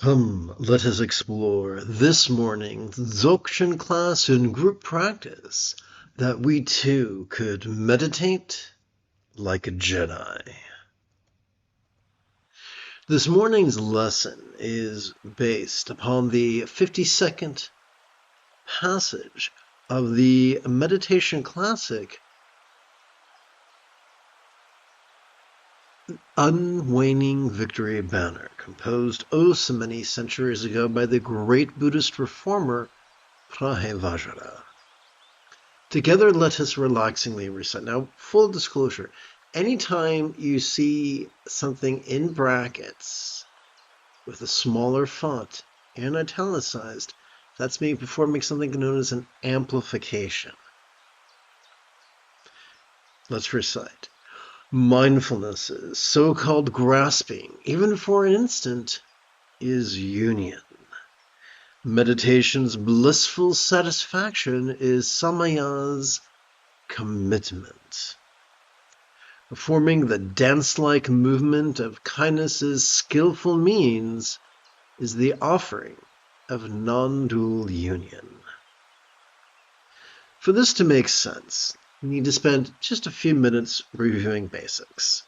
Come, let us explore this morning's Dzogchen class in group practice, that we too could meditate like a Jedi. This morning's lesson is based upon the 52nd passage of the meditation classic, Unwaning Victory Banner, composed oh so many centuries ago by the great Buddhist reformer Vajra. Together, let us relaxingly recite. Now, full disclosure, anytime you see something in brackets with a smaller font and italicized, that's me performing something known as an amplification. Let's recite. Mindfulness's so-called grasping, even for an instant, is union. Meditation's blissful satisfaction is samaya's commitment. Performing the dance-like movement of kindness's skillful means is the offering of non-dual union. For this to make sense, we need to spend just a few minutes reviewing basics.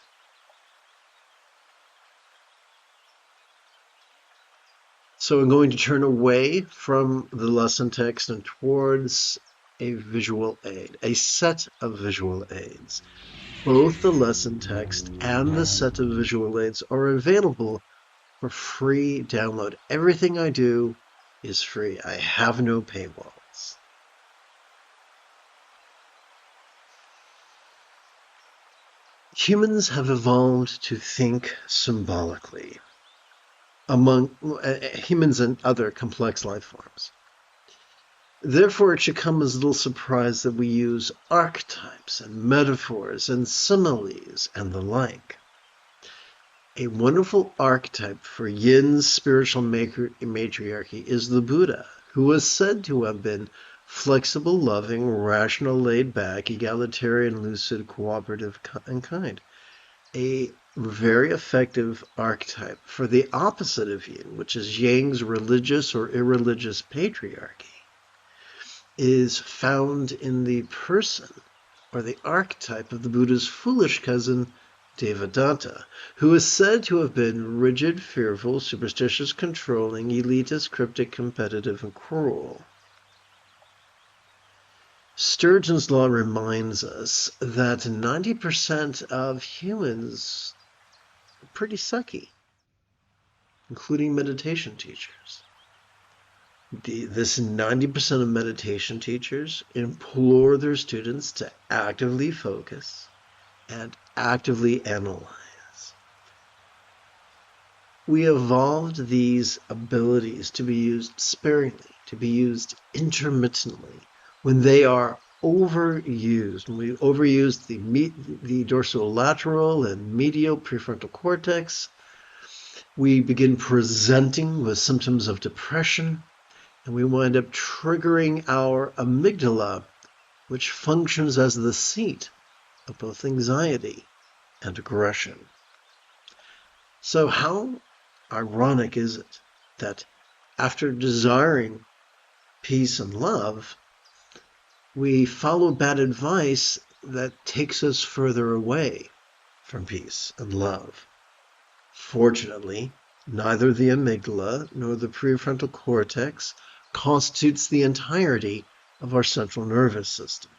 So I'm going to turn away from the lesson text and towards a visual aid, a set of visual aids. Both the lesson text and the set of visual aids are available for free download. Everything I do is free. I have no paywalls. Humans have evolved to think symbolically. Among humans and other complex life forms. Therefore, it should come as little surprise that we use archetypes and metaphors and similes and the like. A wonderful archetype for Yin's spiritual matriarchy is the Buddha, who was said to have been flexible, loving, rational, laid-back, egalitarian, lucid, cooperative, and kind. A very effective archetype for the opposite of Yin, which is Yang's religious or irreligious patriarchy, is found in the person or the archetype of the Buddha's foolish cousin, Devadatta, who is said to have been rigid, fearful, superstitious, controlling, elitist, cryptic, competitive, and cruel. Sturgeon's law reminds us that 90% of humans are pretty sucky, including meditation teachers. This 90% of meditation teachers implore their students to actively focus and actively analyze. We evolved these abilities to be used sparingly, to be used intermittently, when they are overused. When we overuse the dorsolateral and medial prefrontal cortex, we begin presenting with symptoms of depression, and we wind up triggering our amygdala, which functions as the seat of both anxiety and aggression. So how ironic is it that after desiring peace and love, we follow bad advice that takes us further away from peace and love? Fortunately, neither the amygdala nor the prefrontal cortex constitutes the entirety of our central nervous system.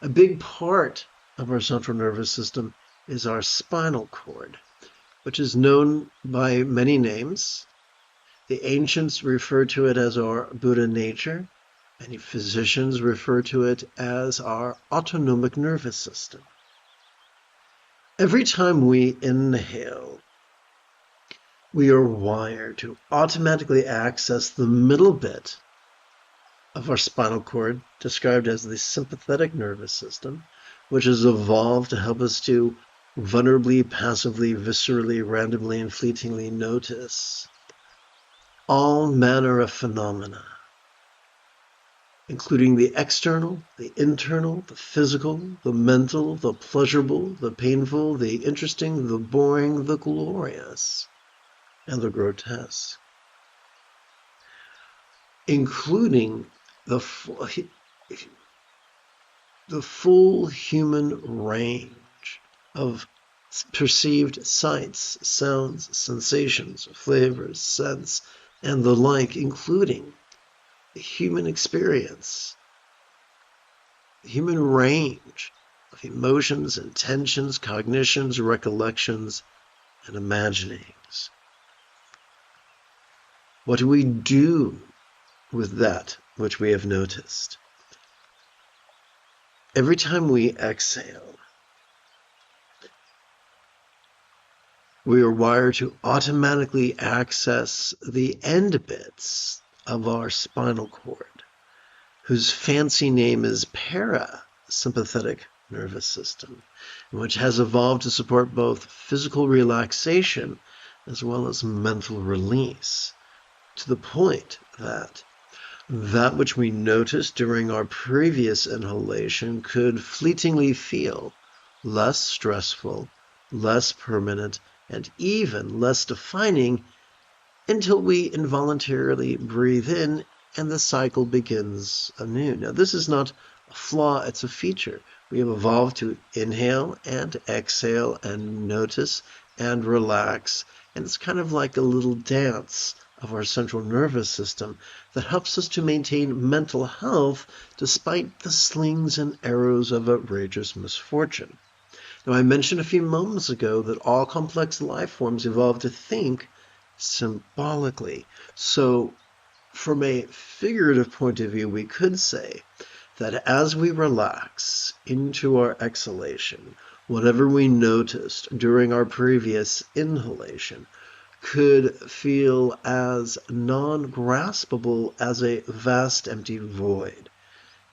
A big part of our central nervous system is our spinal cord, which is known by many names. The ancients refer to it as our Buddha nature. Many physicians refer to it as our autonomic nervous system. Every time we inhale, we are wired to automatically access the middle bit of our spinal cord, described as the sympathetic nervous system, which has evolved to help us to vulnerably, passively, viscerally, randomly, and fleetingly notice all manner of phenomena, including the external, the internal, the physical, the mental, the pleasurable, the painful, the interesting, the boring, the glorious, and the grotesque. including the full human range of perceived sights, sounds, sensations, flavors, scents, and the like, including the human experience, the human range of emotions, intentions, cognitions, recollections, and imaginings. What do we do with that which we have noticed? Every time we exhale, we are wired to automatically access the end bits of our spinal cord, whose fancy name is parasympathetic nervous system, which has evolved to support both physical relaxation as well as mental release, to the point that which we noticed during our previous inhalation could fleetingly feel less stressful, less permanent, and even less defining until we involuntarily breathe in and the cycle begins anew. Now, this is not a flaw, it's a feature. We have evolved to inhale and exhale and notice and relax, and it's kind of like a little dance of our central nervous system that helps us to maintain mental health despite the slings and arrows of outrageous misfortune. Now, I mentioned a few moments ago that all complex life forms evolve to think symbolically. So, from a figurative point of view, we could say that as we relax into our exhalation, whatever we noticed during our previous inhalation could feel as non-graspable as a vast empty void.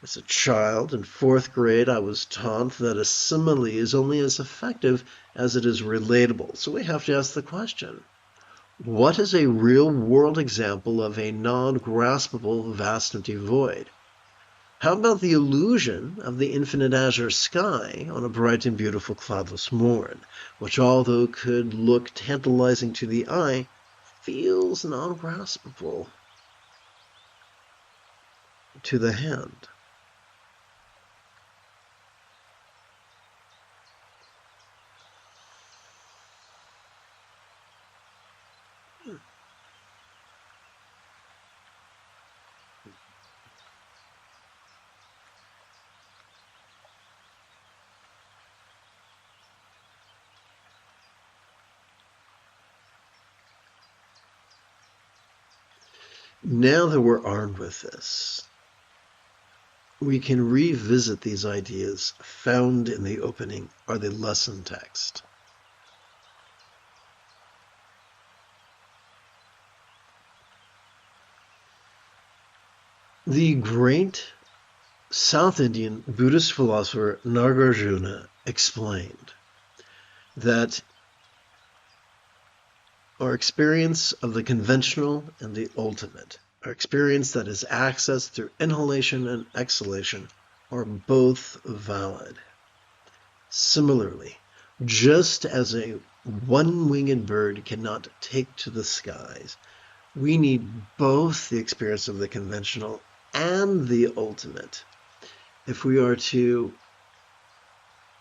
As a child in 4th grade, I was taught that a simile is only as effective as it is relatable. So we have to ask the question, what is a real-world example of a non-graspable vast empty void? How about the illusion of the infinite azure sky on a bright and beautiful cloudless morn, which, although could look tantalizing to the eye, feels non-graspable to the hand? Now that we're armed with this, we can revisit these ideas found in the opening or the lesson text. The great South Indian Buddhist philosopher Nagarjuna explained that our experience of the conventional and the ultimate, our experience that is accessed through inhalation and exhalation, are both valid. Similarly, just as a one-winged bird cannot take to the skies, we need both the experience of the conventional and the ultimate if we are to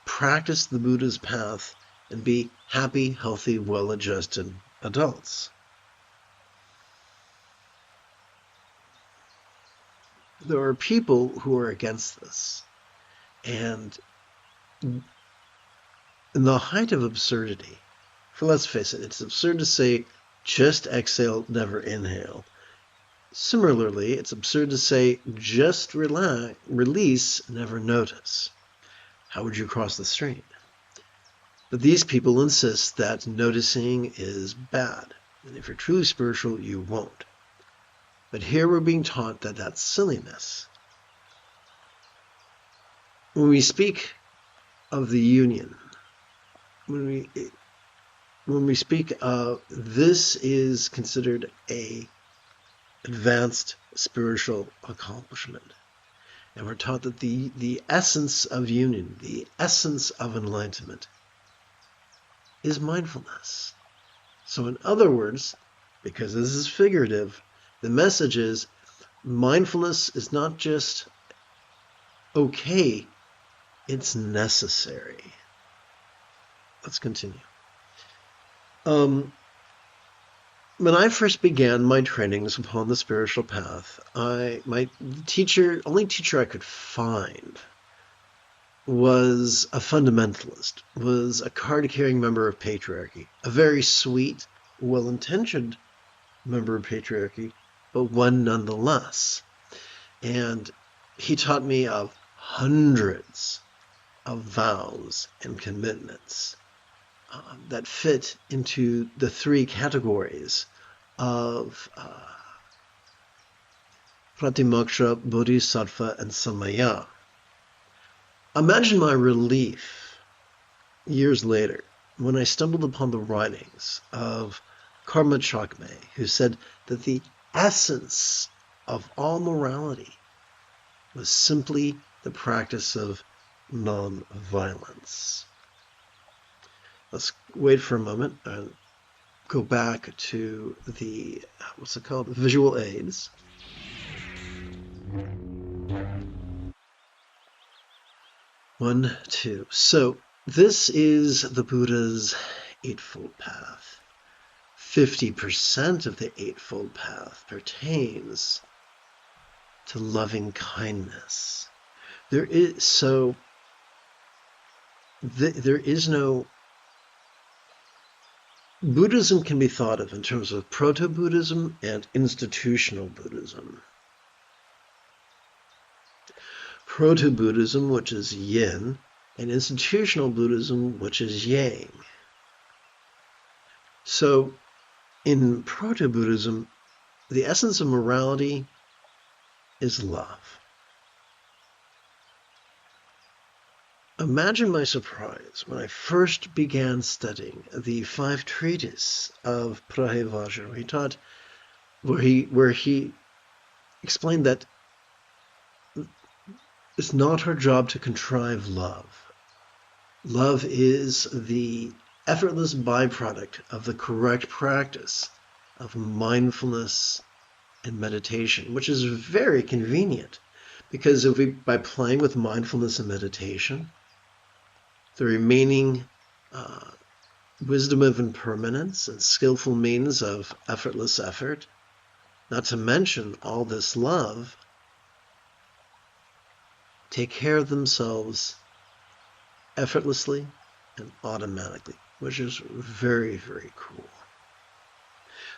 practice the Buddha's path and be happy, healthy, well-adjusted adults. There are people who are against this, and in the height of absurdity, for let's face it, it's absurd to say just exhale, never inhale. Similarly, it's absurd to say just release, never notice. How would you cross the street? But these people insist that noticing is bad, and if you're truly spiritual, you won't. But here we're being taught that that's silliness. When we speak of the union, when we speak of this is considered a advanced spiritual accomplishment. And we're taught that the essence of union, the essence of enlightenment, is mindfulness. So in other words, because this is figurative, the message is mindfulness is not just okay, it's necessary. Let's continue. When I first began my trainings upon the spiritual path, my only teacher I could find was a fundamentalist, was a card-carrying member of patriarchy, a very sweet, well-intentioned member of patriarchy, but one nonetheless. And he taught me of hundreds of vows and commitments that fit into the three categories of Pratimoksha, Bodhisattva, and Samaya. Imagine my relief years later when I stumbled upon the writings of Karma Jigme, who said that the essence of all morality was simply the practice of non-violence. Let's wait for a moment and go back to the, visual aids. One, two. So this is the Buddha's Eightfold Path. 50% of the Eightfold Path pertains to loving kindness. There is no Buddhism can be thought of in terms of proto-Buddhism and institutional Buddhism. Proto-Buddhism, which is yin, and institutional Buddhism, which is yang. So in proto-Buddhism, the essence of morality is love. Imagine my surprise when I first began studying the 5 treatises of Prahevajra, where he explained that it's not our job to contrive love. Love is the effortless byproduct of the correct practice of mindfulness and meditation, which is very convenient because by playing with mindfulness and meditation, the remaining wisdom of impermanence and skillful means of effortless effort, not to mention all this love, take care of themselves effortlessly and automatically, which is very, very cool.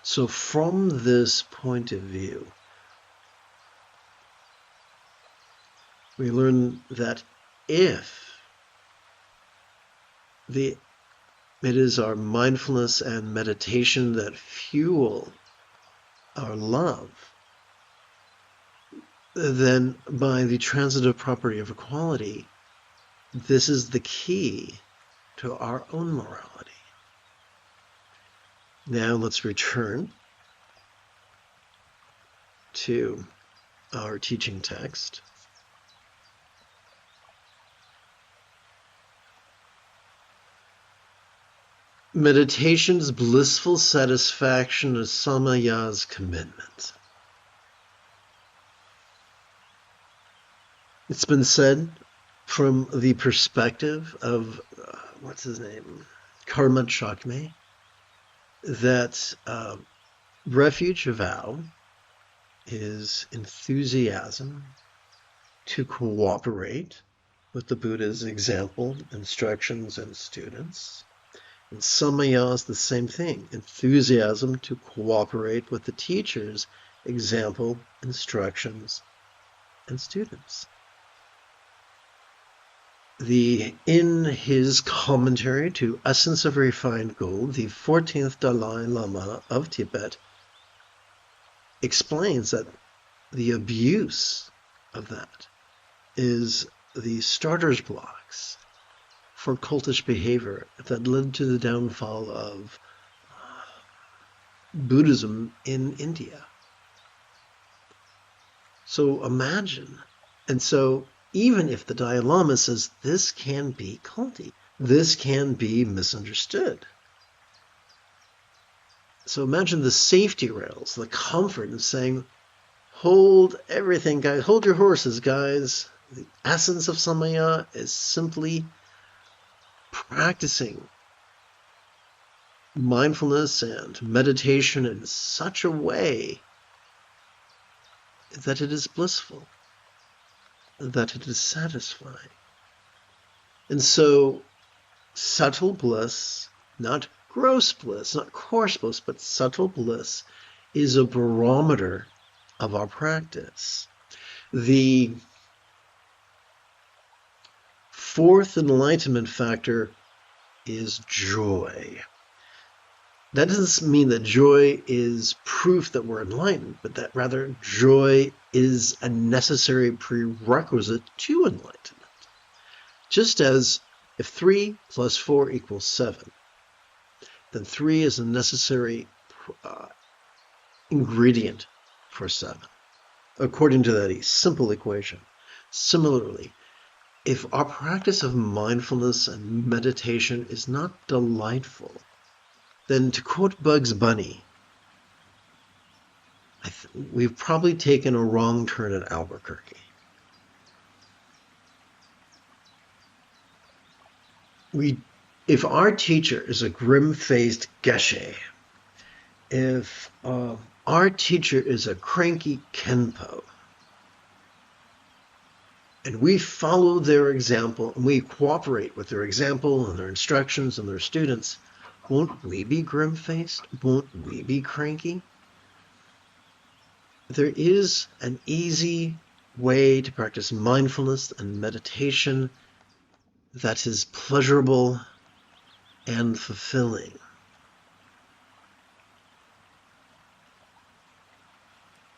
So from this point of view, we learn that if it is our mindfulness and meditation that fuel our love, then by the transitive property of equality, this is the key to our own morality. Now let's return to our teaching text. Meditation's blissful satisfaction is Samaya's commitment. It's been said from the perspective of, Karma Jigme, that refuge vow is enthusiasm to cooperate with the Buddha's example, instructions, and students. And Samaya is the same thing, enthusiasm to cooperate with the teacher's example, instructions, and students. In his commentary to Essence of Refined Gold, the 14th Dalai Lama of Tibet explains that the abuse of that is the starter's blocks for cultish behavior that led to the downfall of Buddhism in India. So imagine, and so even if the Dalai Lama says this can be culty, this can be misunderstood. So imagine the safety rails, the comfort in saying, Hold everything, guys. Hold your horses, guys. The essence of samaya is simply practicing mindfulness and meditation in such a way that it is blissful, that it is satisfying. And so subtle bliss, not gross bliss, not coarse bliss, but subtle bliss is a barometer of our practice. The fourth enlightenment factor is joy. That doesn't mean that joy is proof that we're enlightened, but that rather joy is a necessary prerequisite to enlightenment. Just as if 3 plus 4 equals 7, then 3 is a necessary ingredient for 7, according to that simple equation. Similarly, if our practice of mindfulness and meditation is not delightful, then to quote Bugs Bunny, we've probably taken a wrong turn at Albuquerque. If our teacher is a grim-faced geshe, if our teacher is a cranky kenpo, and we follow their example and we cooperate with their example and their instructions and their students, won't we be grim-faced? Won't we be cranky? There is an easy way to practice mindfulness and meditation that is pleasurable and fulfilling.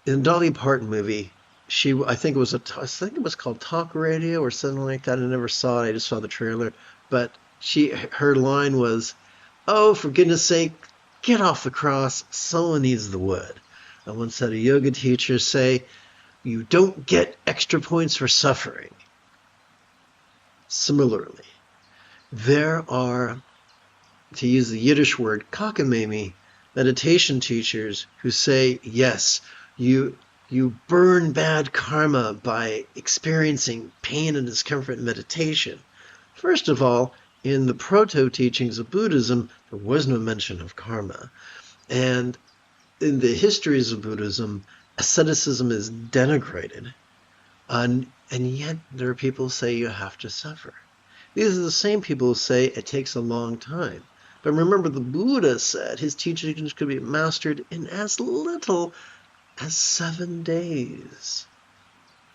In Dolly Parton movie, I think it was called Talk Radio or something like that. I never saw it. I just saw the trailer. But her line was, "Oh, for goodness sake, get off the cross. Someone needs the wood." I once had a yoga teacher say, "You don't get extra points for suffering." Similarly, there are, to use the Yiddish word, cockamamie, meditation teachers who say, yes, you burn bad karma by experiencing pain and discomfort in meditation. First of all, in the proto-teachings of Buddhism, there was no mention of karma. And in the histories of Buddhism, asceticism is denigrated. And yet there are people who say you have to suffer. These are the same people who say it takes a long time. But remember, the Buddha said his teachings could be mastered in as little as 7 days.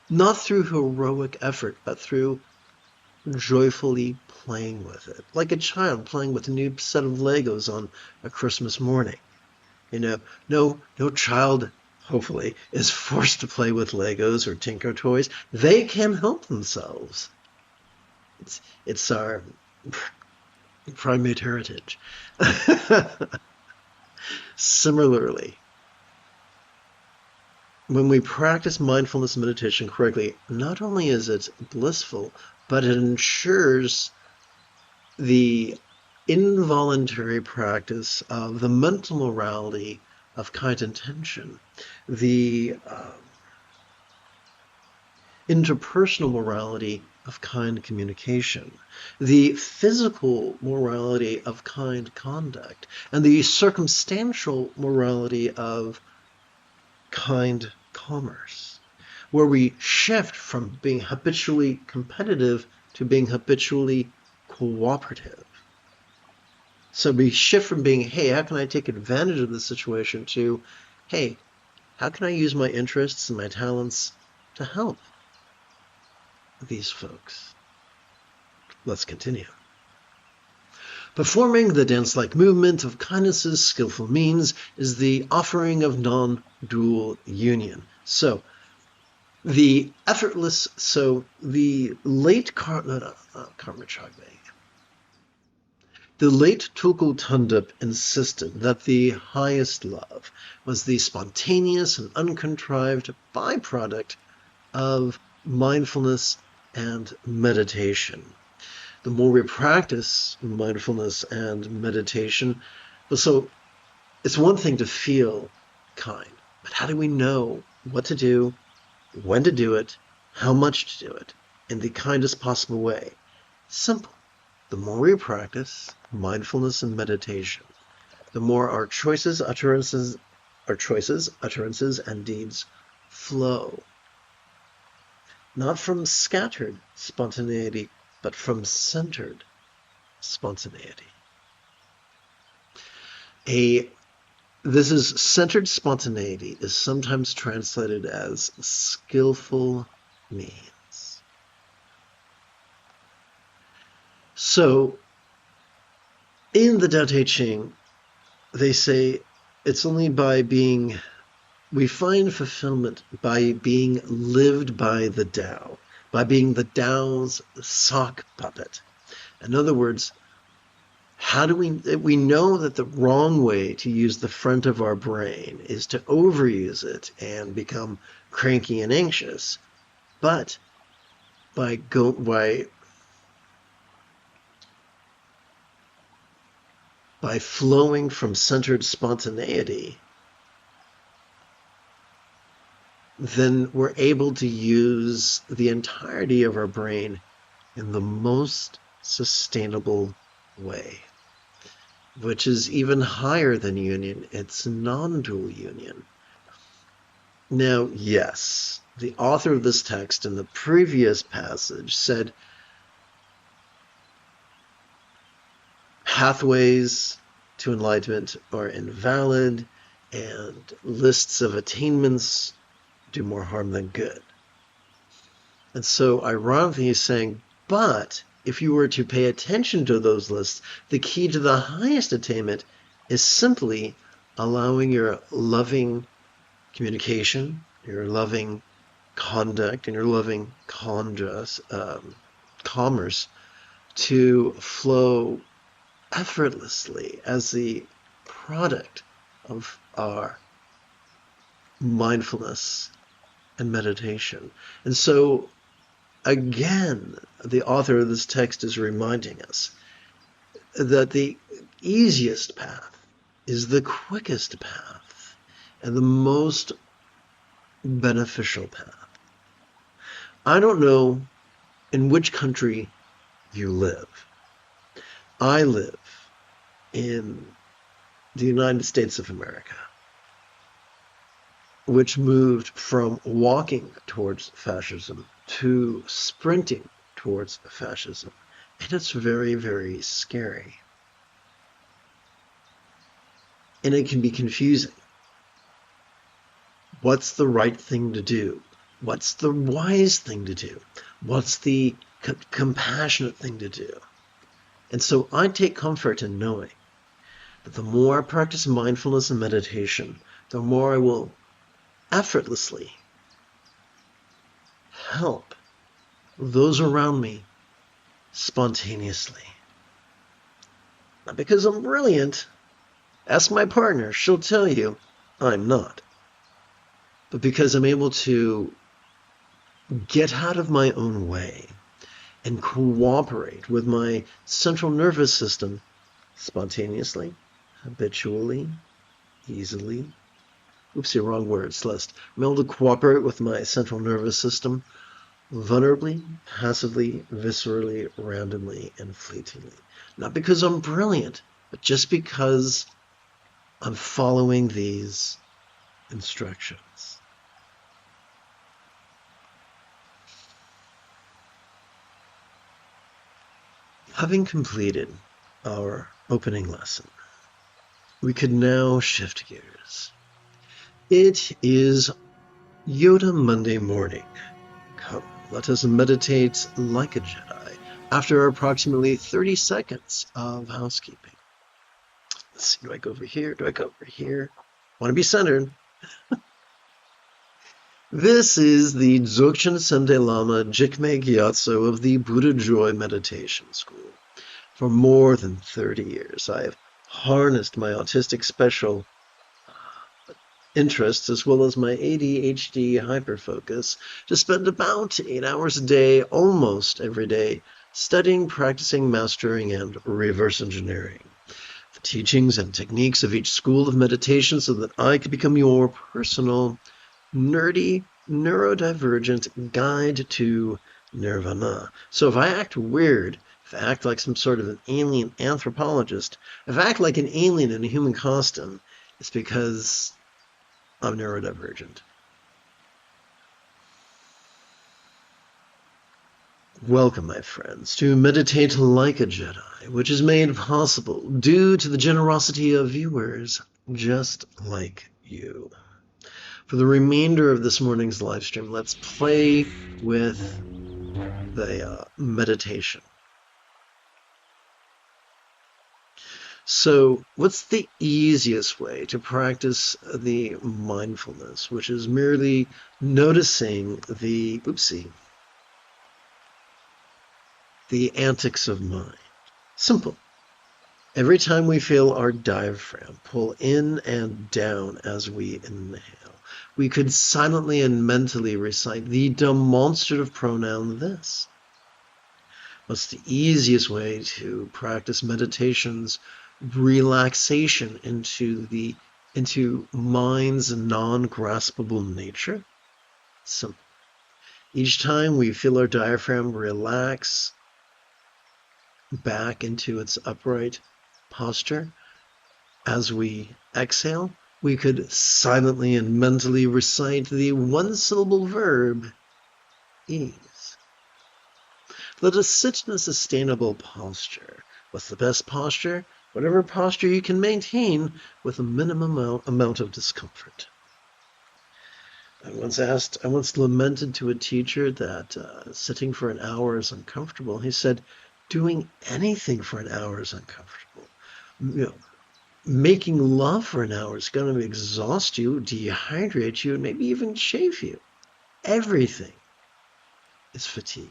Not through heroic effort, but through joyfully playing with it. Like a child playing with a new set of Legos on a Christmas morning. No child, hopefully, is forced to play with Legos or Tinker Toys. They can help themselves. It's our primate heritage. Similarly, when we practice mindfulness meditation correctly, not only is it blissful, but it ensures the involuntary practice of the mental morality of kind intention, the interpersonal morality of kind communication, the physical morality of kind conduct, and the circumstantial morality of kind commerce, where we shift from being habitually competitive to being habitually cooperative. So we shift from being, hey, how can I take advantage of this situation, to, hey, how can I use my interests and my talents to help these folks? Let's continue. Performing the dance-like movement of kindness's skillful means is the offering of non-dual union. So the late The late Tulku Thondup insisted that the highest love was the spontaneous and uncontrived byproduct of mindfulness and meditation. The more we practice mindfulness and meditation, so it's one thing to feel kind, but how do we know what to do, when to do it, how much to do it, in the kindest possible way. Simple. The more we practice mindfulness and meditation, the more our utterances, and deeds flow. Not from scattered spontaneity, but from centered spontaneity. This is centered spontaneity is sometimes translated as skillful means. So in the Tao Te Ching, they say it's only by we find fulfillment by being lived by the Tao, by being the Tao's sock puppet. In other words, how do we know that the wrong way to use the front of our brain is to overuse it and become cranky and anxious, but by flowing from centered spontaneity, then we're able to use the entirety of our brain in the most sustainable way, which is even higher than union. It's non-dual union. Now, yes, the author of this text in the previous passage said pathways to enlightenment are invalid and lists of attainments do more harm than good. And so ironically he's saying, but if you were to pay attention to those lists, the key to the highest attainment is simply allowing your loving communication, your loving conduct, and your loving commerce to flow effortlessly as the product of our mindfulness and meditation. And so, again, the author of this text is reminding us that the easiest path is the quickest path and the most beneficial path. I don't know in which country you live. I live in the United States of America, which moved from walking towards fascism to sprinting towards fascism. And it's very, very scary. And it can be confusing. What's the right thing to do? What's the wise thing to do? What's the compassionate thing to do? And so I take comfort in knowing that the more I practice mindfulness and meditation, the more I will effortlessly help those around me spontaneously. Not because I'm brilliant. Ask my partner, she'll tell you I'm not. But because I'm able to get out of my own way and cooperate with my central nervous system spontaneously, habitually, easily. Oopsie, wrong word, Celeste. I'm able to cooperate with my central nervous system vulnerably, passively, viscerally, randomly, and fleetingly. Not because I'm brilliant, but just because I'm following these instructions. Having completed our opening lesson, we could now shift gears. It is Yoda Monday morning. Come, let us meditate like a Jedi after approximately 30 seconds of housekeeping. Let's see, do I go over here? Do I go over here? Want to be centered. This is the Dzogchen Sende Lama Jigme Gyatso of the Buddha Joy Meditation School. For more than 30 years, I have harnessed my autistic special interests as well as my ADHD hyperfocus to spend about 8 hours a day, almost every day, studying, practicing, mastering, and reverse engineering the teachings and techniques of each school of meditation so that I could become your personal nerdy, neurodivergent guide to nirvana. So if I act weird, if I act like some sort of an alien anthropologist, if I act like an alien in a human costume, it's because I'm neurodivergent. Welcome, my friends, to Meditate Like a Jedi, which is made possible due to the generosity of viewers just like you. For the remainder of this morning's live stream, let's play with the meditation. So, what's the easiest way to practice the mindfulness, which is merely noticing the antics of mind? Simple. Every time we feel our diaphragm pull in and down as we inhale, we could silently and mentally recite the demonstrative pronoun this. What's the easiest way to practice meditation's relaxation into mind's non-graspable nature? Simple. Each time we feel our diaphragm relax back into its upright posture, as we exhale, we could silently and mentally recite the one-syllable verb, ease. Let us sit in a sustainable posture. What's the best posture? Whatever posture you can maintain with a minimum amount of discomfort. I once lamented to a teacher that sitting for an hour is uncomfortable. He said, doing anything for an hour is uncomfortable. Making love for an hour is going to exhaust you, dehydrate you, and maybe even chafe you. Everything is fatigue.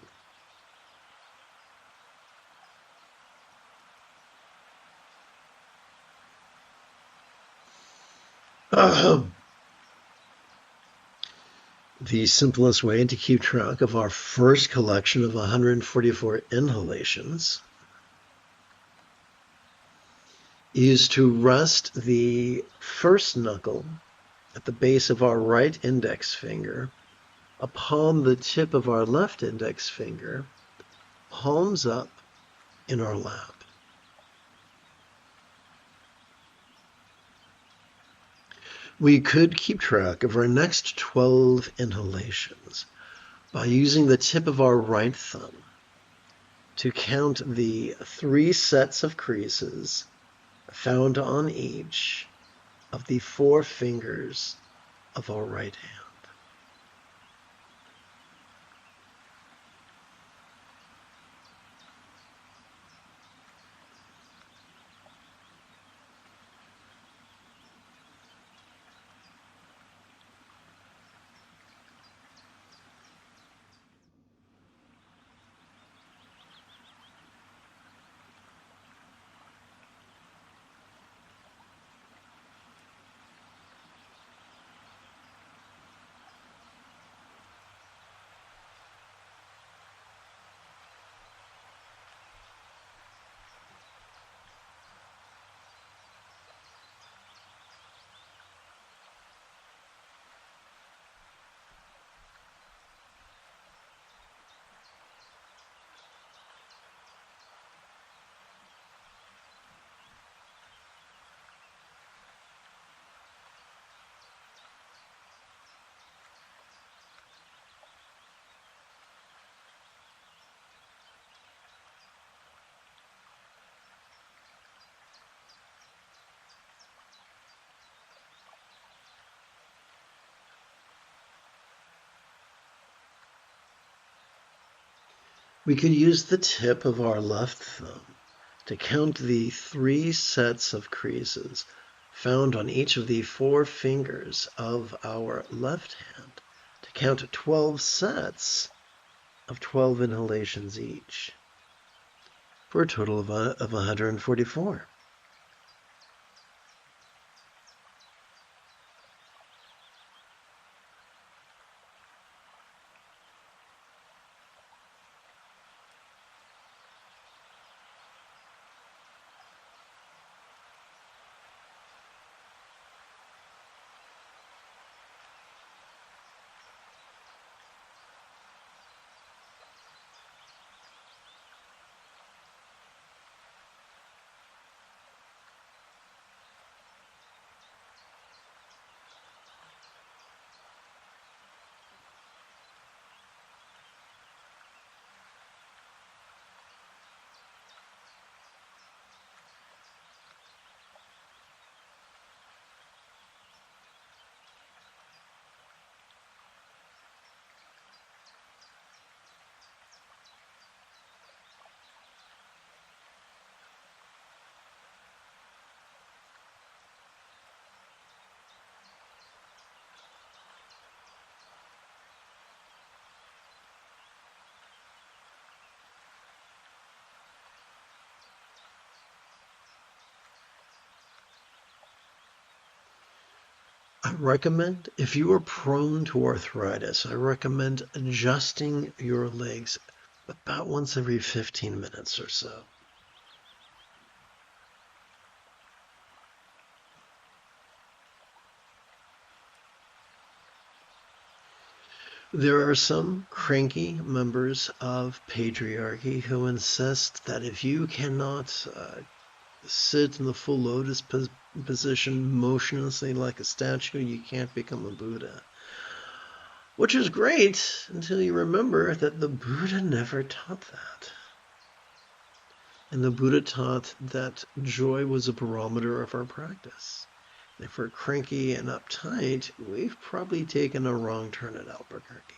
The simplest way to keep track of our first collection of 144 inhalations is to rest the first knuckle at the base of our right index finger upon the tip of our left index finger, palms up in our lap. We could keep track of our next 12 inhalations by using the tip of our right thumb to count the 3 sets of creases found on each of the 4 fingers of our right hand. We could use the tip of our left thumb to count the 3 sets of creases found on each of the 4 fingers of our left hand to count 12 sets of 12 inhalations each, for a total of 144. I recommend, if you are prone to arthritis, I recommend adjusting your legs about once every 15 minutes or so. There are some cranky members of patriarchy who insist that if you cannot sit in the full lotus position motionlessly like a statue, you can't become a Buddha. Which is great until you remember that the Buddha never taught that. And the Buddha taught that joy was a barometer of our practice. And if we're cranky and uptight, we've probably taken a wrong turn at Albuquerque.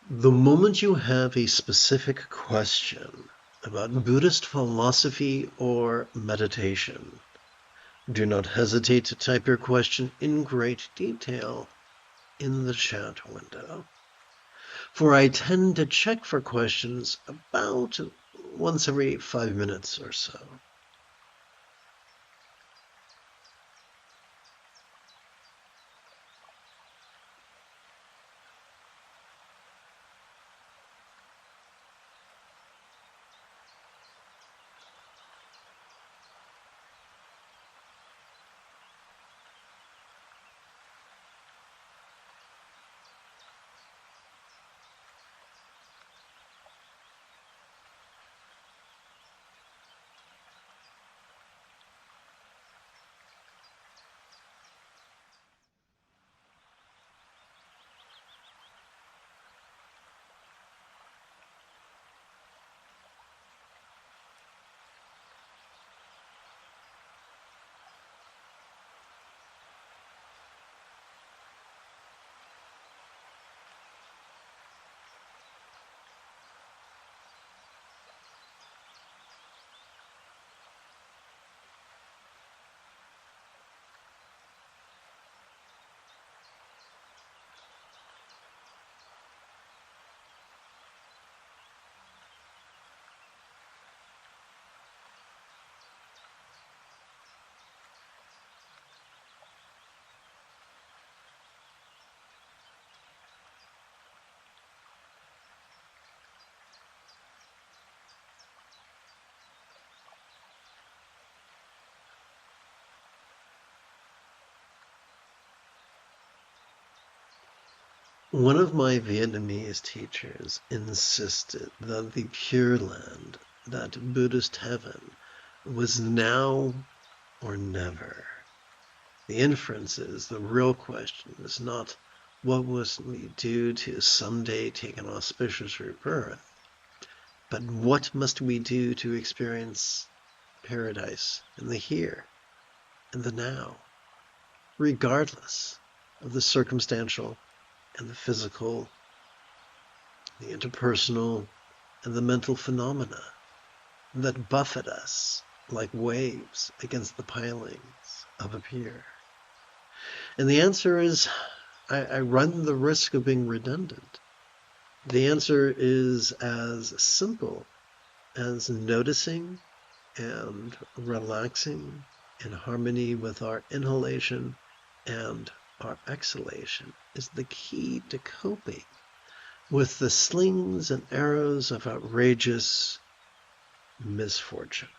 The moment you have a specific question about Buddhist philosophy or meditation, do not hesitate to type your question in great detail in the chat window. for I tend to check for questions about once every 5 minutes or so. One of my Vietnamese teachers insisted that the Pure Land, that Buddhist heaven, was now or never. The inference is the real question is not what must we do to someday take an auspicious rebirth, but what must we do to experience paradise in the here and the now, regardless of the circumstantial and the physical, the interpersonal, and the mental phenomena that buffet us like waves against the pilings of a pier. And the answer is, I run the risk of being redundant. The answer is as simple as noticing and relaxing in harmony with our inhalation and our exhalation is the key to coping with the slings and arrows of outrageous misfortune.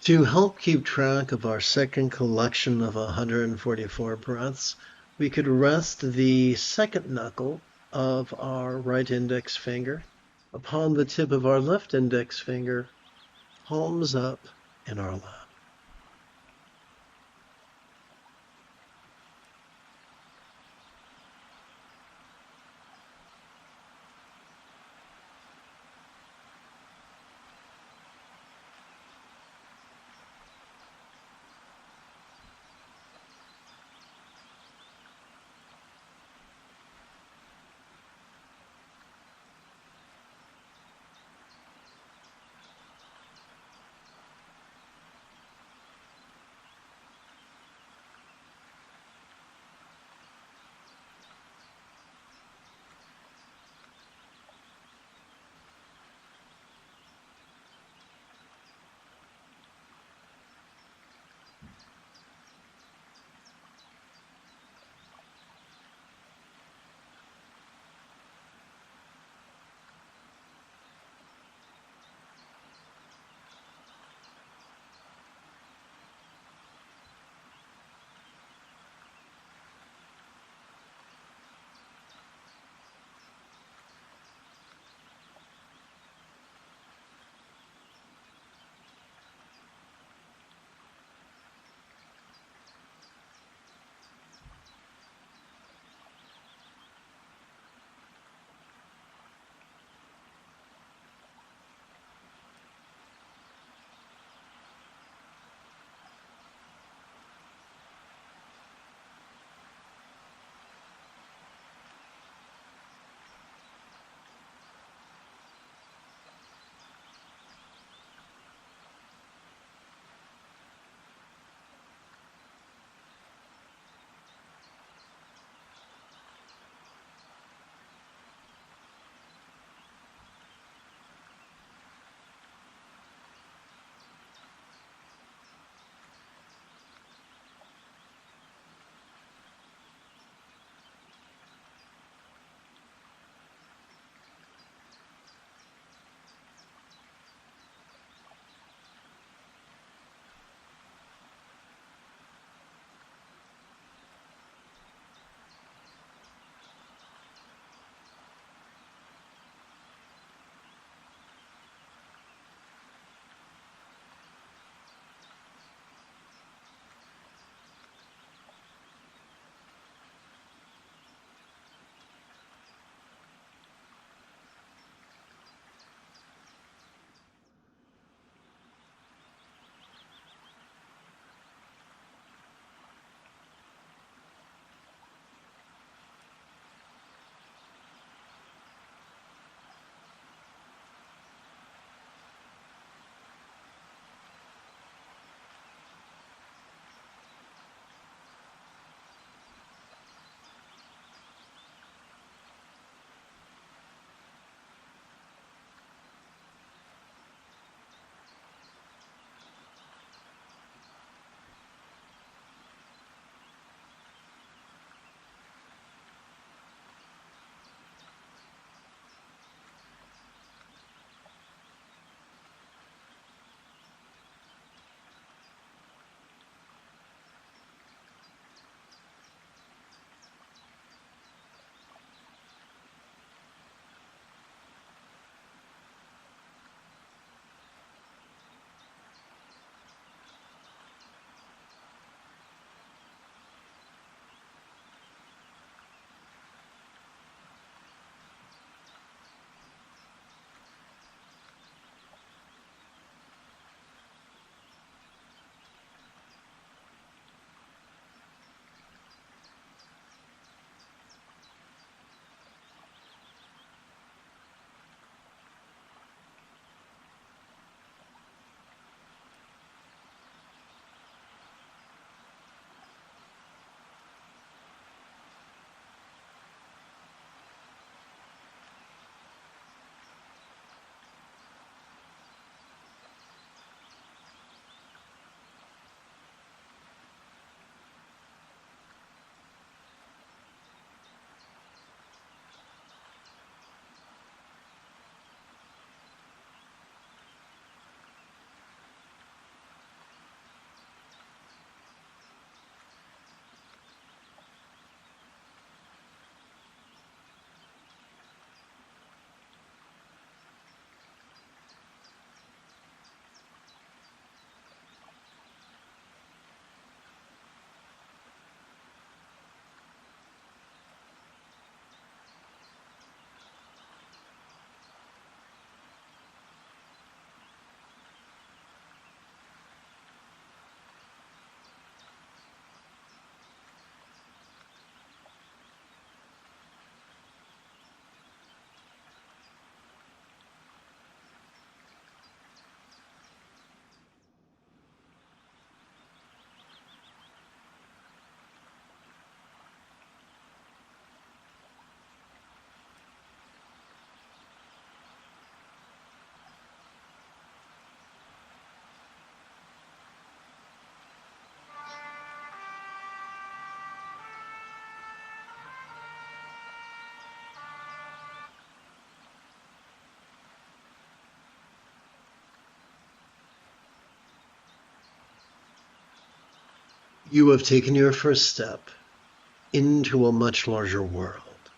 To help keep track of our second collection of 144 breaths, we could rest the second knuckle of our right index finger upon the tip of our left index finger, palms up in our lap. You have taken your first step into a much larger world.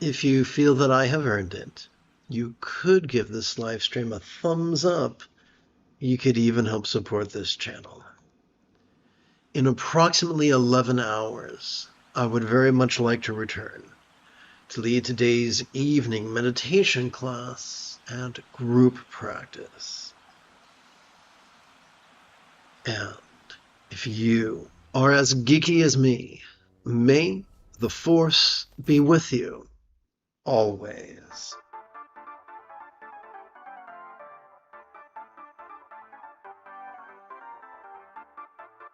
If you feel that I have earned it, you could give this live stream a thumbs up. You could even help support this channel. In approximately 11 hours, I would very much like to return to lead today's evening meditation class and group practice. And if you are as geeky as me, may the Force be with you always.